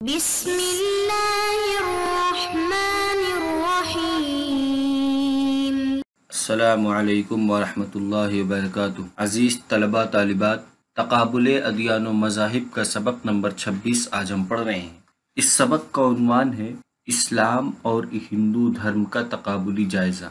بسم اللہ الرحمن الرحیم۔ السلام علیکم ورحمۃ اللہ وبرکاتہ۔ عزیز طلباء طالبات، تقابل ادیان و مذاہب کا سبق نمبر 26 آج ہم پڑھ رہے ہیں۔ اس سبق کا عنوان ہے اسلام اور ہندو دھرم کا تقابلی جائزہ۔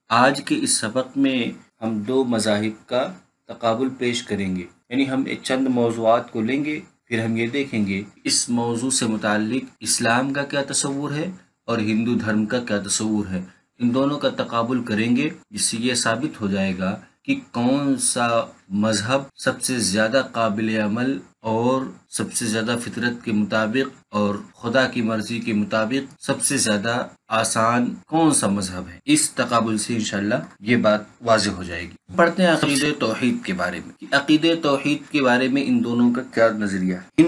آج کے اس سبق میں ہم دو مذاہب کا تقابل پیش کریں گے، یعنی ہم چند موضوعات کو لیں گے، پھر ہم یہ دیکھیں گے اس موضوع سے متعلق اسلام کا کیا تصور ہے اور ہندو دھرم کا کیا تصور ہے۔ ان دونوں کا تقابل کریں گے، جس سے یہ ثابت ہو جائے گا کہ کون سا مذہب سب سے زیادہ قابل عمل اور سب سے زیادہ فطرت کے مطابق اور خدا کی مرضی کے مطابق سب سے زیادہ آسان کون سا مذہب ہے۔ اس تقابل سے انشاءاللہ یہ بات واضح ہو جائے گی۔ پڑھتے ہیں عقید توحید کے بارے میں، کہ عقید توحید کے بارے میں ان دونوں کا کیا نظریہ ہے۔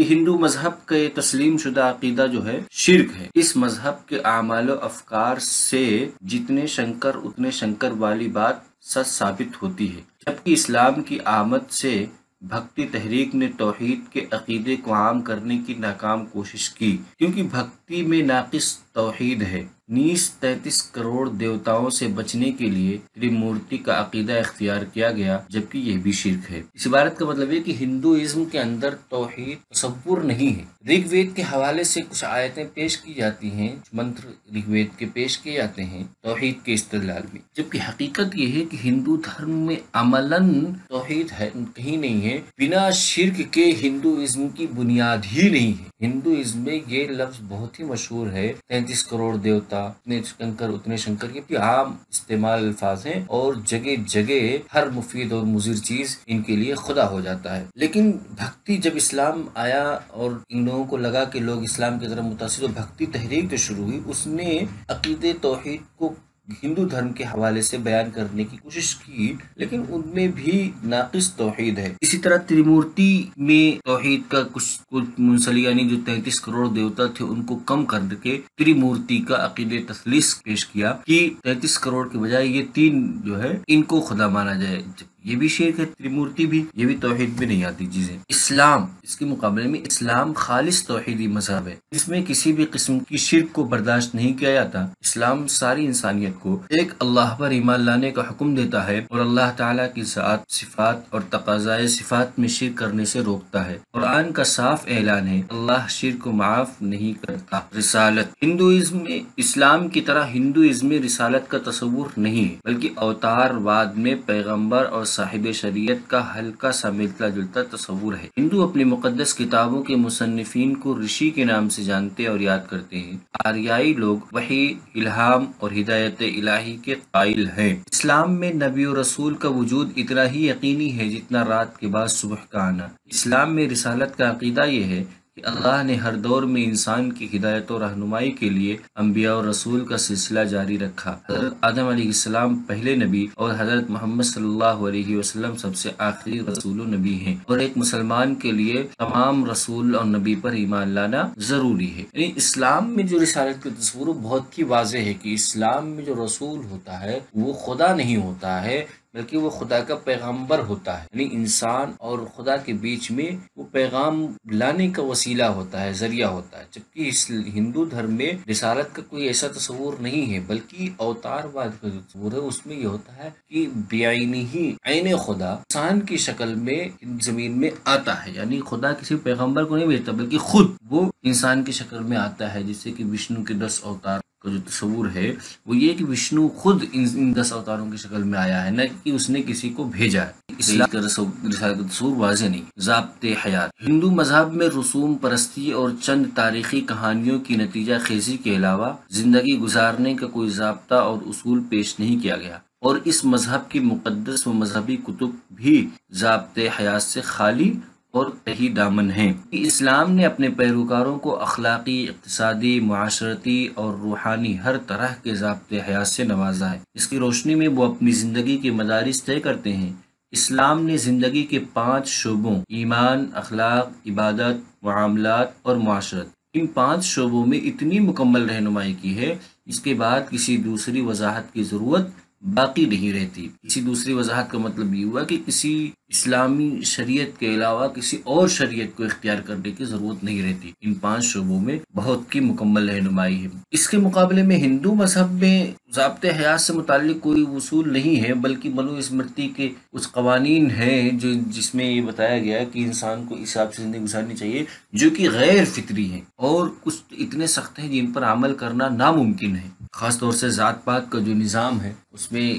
ہندو مذہب کا یہ تسلیم شدہ عقیدہ جو ہے شرک ہے۔ اس مذہب کے اعمال و افکار سے جتنے شنکر اتنے شنکر والی بات سچ ثابت ہوتی ہے، جبکہ اسلام کی آمد سے بھکتی تحریک نے توحید کے عقیدے کو عام کرنے کی ناکام کوشش کی، کیونکہ بھکتی میں ناقص توحید ہے۔ نیز 33 کروڑ دیوتاؤں سے بچنے کے لیے تریمورتی کا عقیدہ اختیار کیا گیا، جبکہ یہ بھی شرک ہے۔ اس عبارت کا مطلب ہے کہ ہندوازم کے اندر توحید تصور نہیں ہے۔ رگ وید کے حوالے سے کچھ آیتیں پیش کی جاتی ہیں، منتر رگ وید کے پیش کیے جاتے ہیں توحید کے استدلال میں، جبکہ حقیقت یہ ہے کہ ہندو دھرم میں عملاً توحید ہے کہیں نہیں ہے۔ بنا شرک کے ہندوازم کی بنیاد ہی نہیں ہے۔ ہندوازم میں یہ لفظ بہت ہی مشہور ہے، 33 کروڑ دیوتا، اتنے شنکر اتنے شنکر، یہ عام استعمال الفاظ ہیں، اور جگہ جگہ ہر مفید اور مضر چیز ان کے لیے خدا ہو جاتا ہے۔ لیکن بھکتی جب اسلام آیا اور ان لوگوں کو لگا کہ لوگ اسلام کی طرف متاثر، تو بھکتی تحریک جو شروع ہوئی، اس نے عقید توحید کو ہندو دھرم کے حوالے سے بیان کرنے کی کوشش کی، لیکن ان میں بھی ناقص توحید ہے۔ اسی طرح تریمورتی میں توحید کا کچھ منسلک، یعنی جو 33 کروڑ دیوتا تھے ان کو کم کر کے تریمورتی کا عقید تثلیث پیش کیا، کہ 33 کروڑ کے بجائے یہ 3 جو ہے ان کو خدا مانا جائے۔ یہ بھی شرک ہے، تریمورتی بھی، یہ بھی توحید میں نہیں آتی چیزیں۔ اسلام، اس کے مقابلے میں اسلام خالص توحیدی مذہب ہے، جس میں کسی بھی قسم کی شرک کو برداشت نہیں کیا جاتا۔ اسلام ساری انسانیت کو ایک اللہ پر ایمان لانے کا حکم دیتا ہے، اور اللہ تعالیٰ کی ذات، صفات اور تقاضائے صفات میں شرک کرنے سے روکتا ہے۔ قرآن کا صاف اعلان ہے، اللہ شرک کو معاف نہیں کرتا۔ رسالت، ہندوازم میں اسلام کی طرح ہندوازم میں رسالت کا تصور نہیں ہے، بلکہ اوتار واد میں پیغمبر اور صاحب شریعت کا ہلکا سا ملتا جلتا تصور ہے۔ ہندو اپنی مقدس کتابوں کے مصنفین کو رشی کے نام سے جانتے اور یاد کرتے ہیں۔ آریائی لوگ وحی، الہام اور ہدایت الہی کے قائل ہیں۔ اسلام میں نبی و رسول کا وجود اتنا ہی یقینی ہے جتنا رات کے بعد صبح کا آنا۔ اسلام میں رسالت کا عقیدہ یہ ہے کہ اللہ نے ہر دور میں انسان کی ہدایت و رہنمائی کے لیے انبیاء و رسول کا سلسلہ جاری رکھا۔ حضرت آدم علیہ السلام پہلے نبی اور حضرت محمد صلی اللہ علیہ وسلم سب سے آخری رسول و نبی ہیں، اور ایک مسلمان کے لیے تمام رسول اور نبی پر ایمان لانا ضروری ہے۔ یعنی اسلام میں جو رسالت کا تصور بہت ہی واضح ہے، کہ اسلام میں جو رسول ہوتا ہے وہ خدا نہیں ہوتا ہے، بلکہ وہ خدا کا پیغمبر ہوتا ہے، یعنی انسان اور خدا کے بیچ میں وہ پیغام لانے کا وسیلہ ہوتا ہے، ذریعہ ہوتا ہے۔ جبکہ اس ہندو دھرم میں رسالت کا کوئی ایسا تصور نہیں ہے، بلکہ اوتار واد کا جو تصور ہے اس میں یہ ہوتا ہے کہ بعینہ ہی عین خدا انسان کی شکل میں زمین میں آتا ہے، یعنی خدا کسی پیغمبر کو نہیں بھیجتا، بلکہ خود وہ انسان کی شکل میں آتا ہے، جس سے کہ وشنو کے 10 اوتار کا جو تصور ہے وہ یہ کہ وشنو خود ان 10 اوتاروں کی شکل میں آیا ہے، نہ کہ اس نے کسی کو بھیجا ہے۔ اسلام کا رسالت کا تصور واضح نہیں۔ ضابطۂ حیات، ہندو مذہب میں رسوم پرستی اور چند تاریخی کہانیوں کی نتیجہ خیزی کے علاوہ زندگی گزارنے کا کوئی ضابطہ اور اصول پیش نہیں کیا گیا، اور اس مذہب کی مقدس و مذہبی کتب بھی ضابطۂ حیات سے خالی اور تہی دامن ہیں۔ اسلام نے اپنے پیروکاروں کو اخلاقی، اقتصادی، معاشرتی اور روحانی ہر طرح کے ضابطۂ حیات سے نوازا ہے۔ اس کی روشنی میں وہ اپنی زندگی کے مدارس طے کرتے ہیں۔ اسلام نے زندگی کے 5 شعبوں، ایمان، اخلاق، عبادت، معاملات اور معاشرت، ان 5 شعبوں میں اتنی مکمل رہنمائی کی ہے، اس کے بعد کسی دوسری وضاحت کی ضرورت باقی نہیں رہتی۔ کسی دوسری وضاحت کا مطلب یہ ہوا کہ کسی اسلامی شریعت کے علاوہ کسی اور شریعت کو اختیار کرنے کی ضرورت نہیں رہتی۔ ان 5 شعبوں میں بہت کی مکمل رہنمائی ہے۔ اس کے مقابلے میں ہندو مذہب میں ضابطۂ حیات سے متعلق کوئی اصول نہیں ہے، بلکہ منو اسمرتی کے کچھ قوانین ہیں جس میں یہ بتایا گیا کہ انسان کو اس حساب سے زندگی گزارنی چاہیے جو کہ غیر فطری ہیں، اور کچھ اتنے سخت ہیں جن پر عمل کرنا ناممکن ہے۔ خاص طور سے ذات پات کا جو نظام ہے اس میں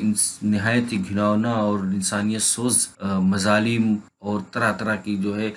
نہایت ہی گھناؤنا اور انسانیت سوز مظالم اور طرح طرح کی جو ہے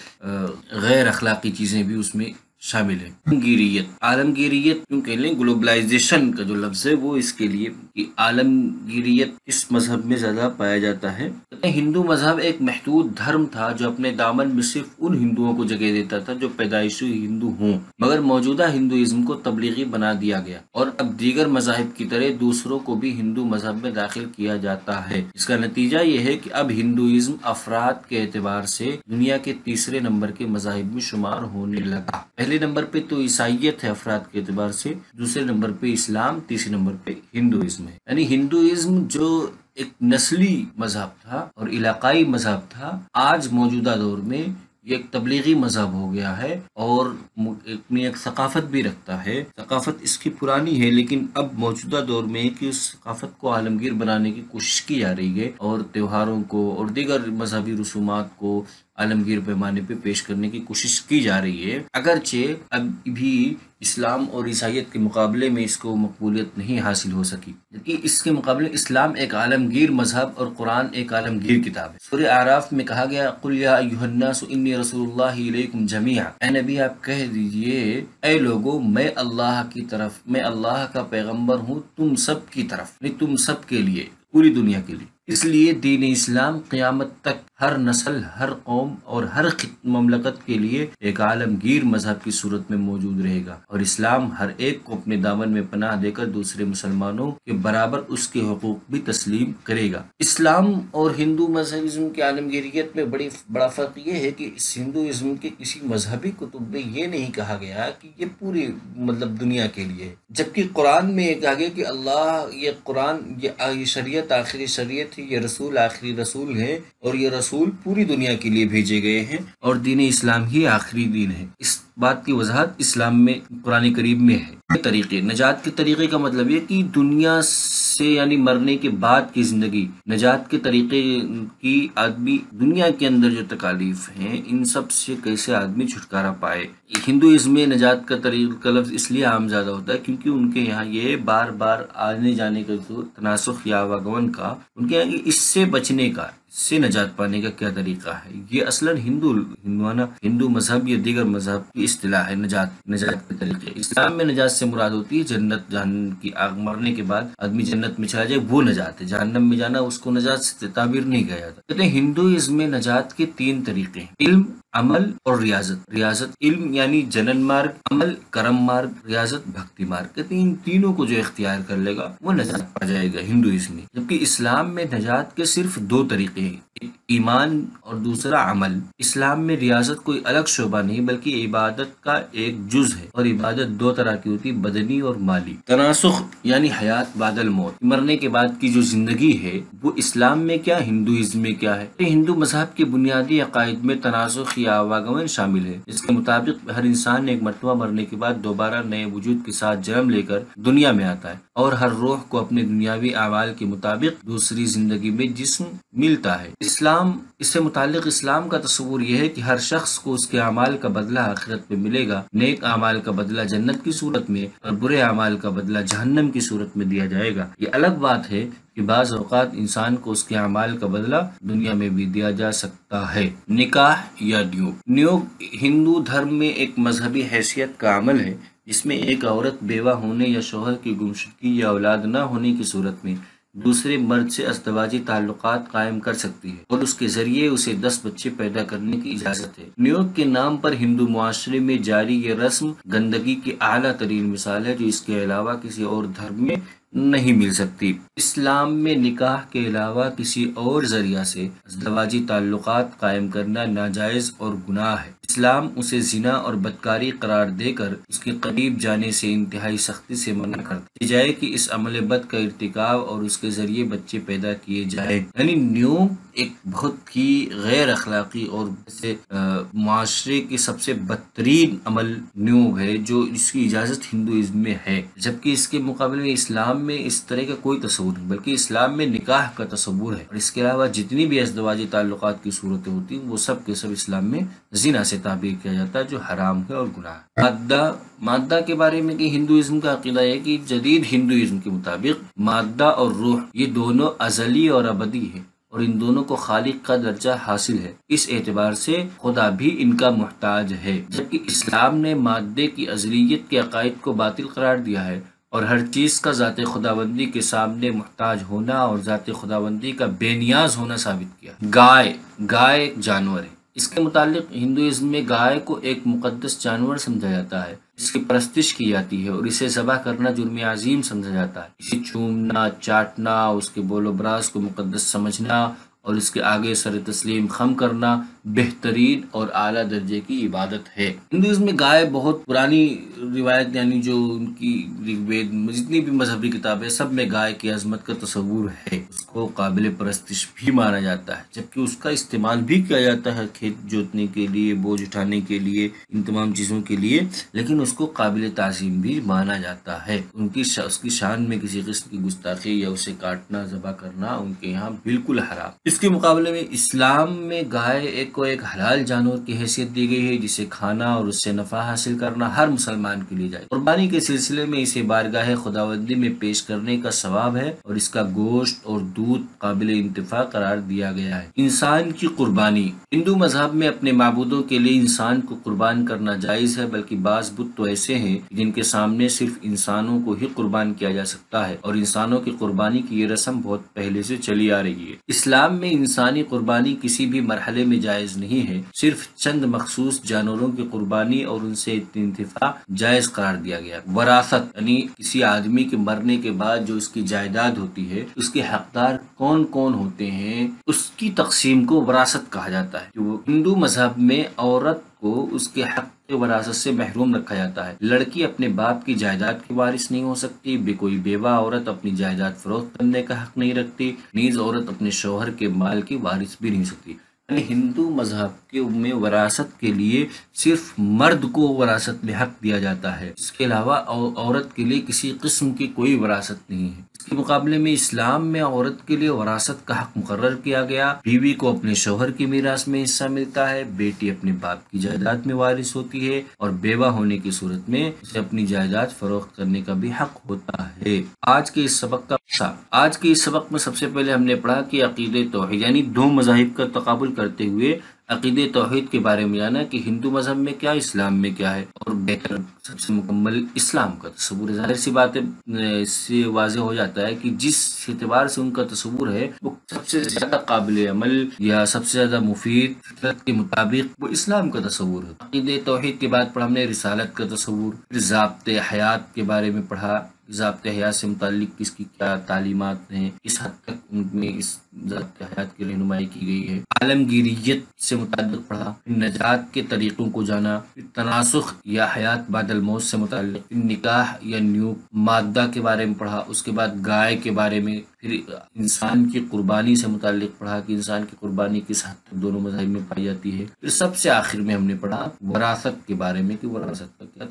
غیر اخلاقی چیزیں بھی اس میں شامل ہے۔ عالمگیریت، عالمگیریت کیوں کہہ لیں، گلوبلائزیشن کا جو لفظ ہے وہ اس کے لیے کہ عالمگیریت کس مذہب میں زیادہ پایا جاتا ہے۔ ہندو مذہب ایک محدود دھرم تھا جو اپنے دامن میں صرف ان ہندوؤں کو جگہ دیتا تھا جو پیدائشی ہندو ہوں، مگر موجودہ ہندوازم کو تبلیغی بنا دیا گیا اور اب دیگر مذاہب کی طرح دوسروں کو بھی ہندو مذہب میں داخل کیا جاتا ہے۔ اس کا نتیجہ یہ ہے کہ اب ہندوازم افراد کے اعتبار سے دنیا کے تیسرے نمبر کے مذاہب میں شمار ہونے لگا۔ پہلے نمبر پہ تو عیسائیت ہے افراد کے اعتبار سے، دوسرے نمبر پہ اسلام، تیسرے نمبر پہ ہندوازم ہے۔ یعنی ہندوازم جو ایک نسلی مذہب تھا اور علاقائی مذہب تھا، آج موجودہ دور میں یہ ایک تبلیغی مذہب ہو گیا ہے اور اپنی ایک ثقافت بھی رکھتا ہے۔ ثقافت اس کی پرانی ہے، لیکن اب موجودہ دور میں کہ اس ثقافت کو عالمگیر بنانے کی کوشش کی جا رہی ہے اور تہواروں کو اور دیگر مذہبی رسومات کو عالمگیر پیمانے پہ پیش کرنے کی کوشش کی جا رہی ہے، اگرچہ اب بھی اسلام اور عیسائیت کے مقابلے میں اس کو مقبولیت نہیں حاصل ہو سکی، جبکہ اس کے مقابلے اسلام ایک عالمگیر مذہب اور قرآن ایک عالمگیر کتاب ہے۔ سورہ اعراف میں کہا گیا قُلْ يَا أَيُّهَا النَّاسُ إِنِّي رَسُولُ اللَّهِ إِلَيْكُمْ جَمِيعًا، اے نبی آپ کہہ دیجئے اے لوگو میں اللہ کا پیغمبر ہوں تم سب کی طرف، یعنی تم سب کے لیے، پوری دنیا کے لیے۔ اس لیے دین اسلام قیامت تک ہر نسل، ہر قوم اور ہر مملکت کے لیے ایک عالمگیر مذہب کی صورت میں موجود رہے گا، اور اسلام ہر ایک کو اپنے دامن میں پناہ دے کر دوسرے مسلمانوں کے برابر اس کے حقوق بھی تسلیم کرے گا۔ اسلام اور ہندو مذہبزم کی عالمگیریت میں بڑا فرق یہ ہے کہ اس ہندوازم کے کسی مذہبی کتب میں یہ نہیں کہا گیا کہ یہ پوری دنیا کے لیے ہے، جبکہ قرآن میں یہ کہا گیا کہ یہ قرآن یہ شریعت آخری شریعت ہے، یہ رسول آخری رسول ہے اور یہ رسول پوری دنیا کے لیے بھیجے گئے ہیں اور دین اسلام ہی آخری دین ہے۔ اس بات کی وضاحت اسلام میں قرآن کریم میں ہے۔ طریقے، نجات کے طریقے کا مطلب یہ کہ دنیا سے یعنی مرنے کے بعد کی زندگی، نجات کے طریقے کی آدمی دنیا کے اندر جو تکالیف ہیں ان سب سے کیسے آدمی چھٹکارا پائے۔ ہندوازم میں نجات کا طریقہ لفظ اس لیے عام زیادہ ہوتا ہے کیونکہ ان کے یہاں یہ بار بار آنے جانے کا جو تناسخ یا آواگمن کا، ان کے یہاں اس سے بچنے کا، اس سے نجات پانے کا کیا طریقہ ہے، یہ اصلاً ہندو مذہب یا دیگر مذہب کی اصطلاح ہے۔ نجات کے طریقے، اسلام میں نجات سے مراد ہوتی ہے جنت، جہنم کی آگ، مرنے کے بعد آدمی جنت میں چلا جائے وہ نجات ہے، جہنم میں جانا اس کو نجات سے تعبیر نہیں کیا جاتا۔ کہتے ہیں ہندوازم میں نجات کے 3 طریقے ہیں: علم، عمل اور ریاضت۔ علم یعنی جنن مارگ، عمل کرم مارگ، ریاضت بھکتی مارگ۔ کہتے ہیں ان تینوں کو جو اختیار کر لے گا وہ نجات پا جائے گا ہندوازم میں، جبکہ اسلام میں نجات کے صرف 2 طریقے ہیں، ایک ایمان اور دوسرا عمل۔ اسلام میں ریاضت کوئی الگ شعبہ نہیں بلکہ عبادت کا ایک جز ہے، اور عبادت 2 طرح کی ہوتی، بدنی اور مالی۔ تناسخ یعنی حیات بعد الموت، مرنے کے بعد کی جو زندگی ہے وہ اسلام میں کیا، ہندوازم میں کیا ہے۔ ہندو مذہب کے بنیادی عقائد میں تناسخ یا آواگمن شامل ہے، جس کے مطابق ہر انسان ایک مرتبہ مرنے کے بعد دوبارہ نئے وجود کے ساتھ جنم لے کر دنیا میں آتا ہے، اور ہر روح کو اپنے دنیاوی اعمال کے مطابق دوسری زندگی میں جسم ملتا ہے۔ اس سے متعلق اسلام کا تصور یہ ہے کہ ہر شخص کو اس کے اعمال کا بدلہ آخرت میں ملے گا، نیک اعمال کا بدلہ جنت کی صورت میں اور برے اعمال کا بدلہ جہنم کی صورت میں دیا جائے گا۔ یہ الگ بات ہے کہ بعض اوقات انسان کو اس کے اعمال کا بدلہ دنیا میں بھی دیا جا سکتا ہے۔ نکاح یا نیوگ ہندو دھرم میں ایک مذہبی حیثیت کا عمل ہے جس میں ایک عورت بیوہ ہونے یا شوہر کی گمشدگی یا اولاد نہ ہونے کی صورت میں دوسرے مرد سے ازدواجی تعلقات قائم کر سکتی ہے اور اس کے ذریعے اسے 10 بچے پیدا کرنے کی اجازت ہے۔ نیوگ کے نام پر ہندو معاشرے میں جاری یہ رسم گندگی کی اعلیٰ ترین مثال ہے جو اس کے علاوہ کسی اور دھرم میں نہیں مل سکتی۔ اسلام میں نکاح کے علاوہ کسی اور ذریعہ سے ازدواجی تعلقات قائم کرنا ناجائز اور گناہ ہے۔ اسلام اسے زنا اور بدکاری قرار دے کر اس کے قریب جانے سے انتہائی سختی سے منع کرتا جائے کہ اس عمل بد کا ارتکاب اور اس کے ذریعے بچے پیدا کیے جائے۔ یعنی نیوگ ایک بہت ہی غیر اخلاقی اور معاشرے کی سب سے بدترین عمل نیوگ ہے جو اس کی اجازت ہندوازم میں ہے، جبکہ اس کے مقابلے میں اسلام میں اس طرح کا کوئی تصور نہیں، بلکہ اسلام میں نکاح کا تصور ہے، اور اس کے علاوہ جتنی بھی ازدواجی تعلقات کی صورتیں ہوتی ہیں وہ سب کے سب اسلام میں زنا سے تعبیر کیا جاتا ہے، جو حرام ہے اور گناہ ہے۔ مادہ کے بارے میں کہ ہندوازم کا عقیدہ ہے کہ جدید ہندوازم کے مطابق مادہ اور روح یہ دونوں ازلی اور ابدی ہے، اور ان دونوں کو خالق کا درجہ حاصل ہے، اس اعتبار سے خدا بھی ان کا محتاج ہے، جبکہ اسلام نے مادے کی ازلیت کے عقائد کو باطل قرار دیا ہے اور ہر چیز کا ذات خداوندی کے سامنے محتاج ہونا اور ذات خداوندی کا بے نیاز ہونا ثابت کیا۔ گائے ایک جانور ہے۔ اس کے متعلق ہندوازم میں گائے کو ایک مقدس جانور سمجھا جاتا ہے، اس کی پرستش کی جاتی ہے اور اسے ذبح کرنا جرم عظیم سمجھا جاتا ہے۔ اسے چومنا، چاٹنا، اس کے بول و براز کو مقدس سمجھنا اور اس کے آگے سر تسلیم خم کرنا بہترین اور اعلیٰ درجے کی عبادت ہے۔ ہندوازم میں گائے بہت پرانی روایت، یعنی جو ان کی رگ وید جتنی بھی مذہبی کتابیں سب میں گائے کی عظمت کا تصور ہے، اس کو قابل پرستش بھی مانا جاتا ہے، جبکہ اس کا استعمال بھی کیا جاتا ہے کھیت جوتنے کے لیے، بوجھ اٹھانے کے لیے، ان تمام چیزوں کے لیے، لیکن اس کو قابل تعظیم بھی مانا جاتا ہے۔ اس کی شان میں کسی قسم کی گستاخی یا اسے کاٹنا، ذبح کرنا ان کے یہاں بالکل حرام۔ اس کے مقابلے میں اسلام میں گائے کو ایک حلال جانور کی حیثیت دی گئی ہے، جسے کھانا اور اس سے نفع حاصل کرنا ہر مسلمان کے لیے جائز۔ قربانی کے سلسلے میں اسے بارگاہ خداوندی میں پیش کرنے کا ثواب ہے اور اس کا گوشت اور دودھ قابل انتفاع قرار دیا گیا ہے۔ انسان کی قربانی ہندو مذہب میں اپنے معبودوں کے لیے انسان کو قربان کرنا جائز ہے، بلکہ بعض بت تو ایسے ہیں جن کے سامنے صرف انسانوں کو ہی قربان کیا جا سکتا ہے، اور انسانوں کی قربانی کی یہ رسم بہت پہلے سے چلی آ رہی ہے۔ اسلام میں انسانی قربانی کسی بھی مرحلے میں جائز نہیں ہے، صرف چند مخصوص جانوروں کی قربانی اور ان سے انتفاع جائز قرار دیا گیا۔ وراثت یعنی کسی آدمی کے مرنے کے بعد جو اس کی جائیداد ہوتی ہے، اس کے حقدار کون کون ہوتے ہیں، اس کی تقسیم کو وراثت کہا جاتا ہے۔ ہندو مذہب میں عورت کو اس کے حق وراثت سے محروم رکھا جاتا ہے۔ لڑکی اپنے باپ کی جائیداد کی وارث نہیں ہو سکتی، کوئی بیوہ عورت اپنی جائیداد فروخت کرنے کا حق نہیں رکھتی، نیز عورت اپنے شوہر کے مال کی وارث بھی نہیں سکتی۔ یعنی ہندو مذہب میں وراثت کے لیے صرف مرد کو وراثت میں حق دیا جاتا ہے، اس کے علاوہ عورت کے لیے کسی قسم کی کوئی وراثت نہیں ہے۔ اس کے مقابلے میں اسلام میں عورت کے لیے وراثت کا حق مقرر کیا گیا، بیوی کو اپنے شوہر کی میراث میں حصہ ملتا ہے، بیٹی اپنے باپ کی جائیداد میں وارث ہوتی ہے، اور بیوہ ہونے کی صورت میں اسے اپنی جائیداد فروخت کرنے کا بھی حق ہوتا ہے۔ آج کے اس سبق میں سب سے پہلے ہم نے پڑھا کہ عقیدہ توحید یعنی دو مذاہب کا تقابل کرتے ہوئے عقیدہ توحید کے بارے میں جانا کہ ہندو مذہب میں کیا، اسلام میں کیا ہے، اور بہتر سب سے مکمل اسلام کا تصور۔ ظاہر سی بات ہے، اس سے واضح ہو جاتا ہے کہ جس اعتبار سے ان کا تصور ہے وہ سب سے زیادہ قابل عمل یا سب سے زیادہ مفید فطرت کے مطابق وہ اسلام کا تصور ہے۔ عقیدہ توحید کے بعد پڑھا ہم نے رسالت کا تصور، پھر ضابطۂ حیات کے بارے میں پڑھا، ضابطۂ حیات سے متعلق کس کی کیا تعلیمات ہیں، کس حد تک ان میں اس ضابطۂ حیات کی رہنمائی کی گئی ہے، عالمگیریت سے متعلق پڑھا، پھر نجات کے طریقوں کو جانا، پھر تناسخ یا حیات بعد الموت سے متعلق، پھر نکاح یا نیوگ مادہ کے بارے میں پڑھا، اس کے بعد گائے کے بارے میں، پھر انسان کی قربانی سے متعلق پڑھا کہ انسان کی قربانی کس حد تک دونوں مذاہب میں پائی جاتی ہے، پھر سب سے آخر میں ہم نے پڑھا وراثت کے بارے میں کہ وراثت کا کیا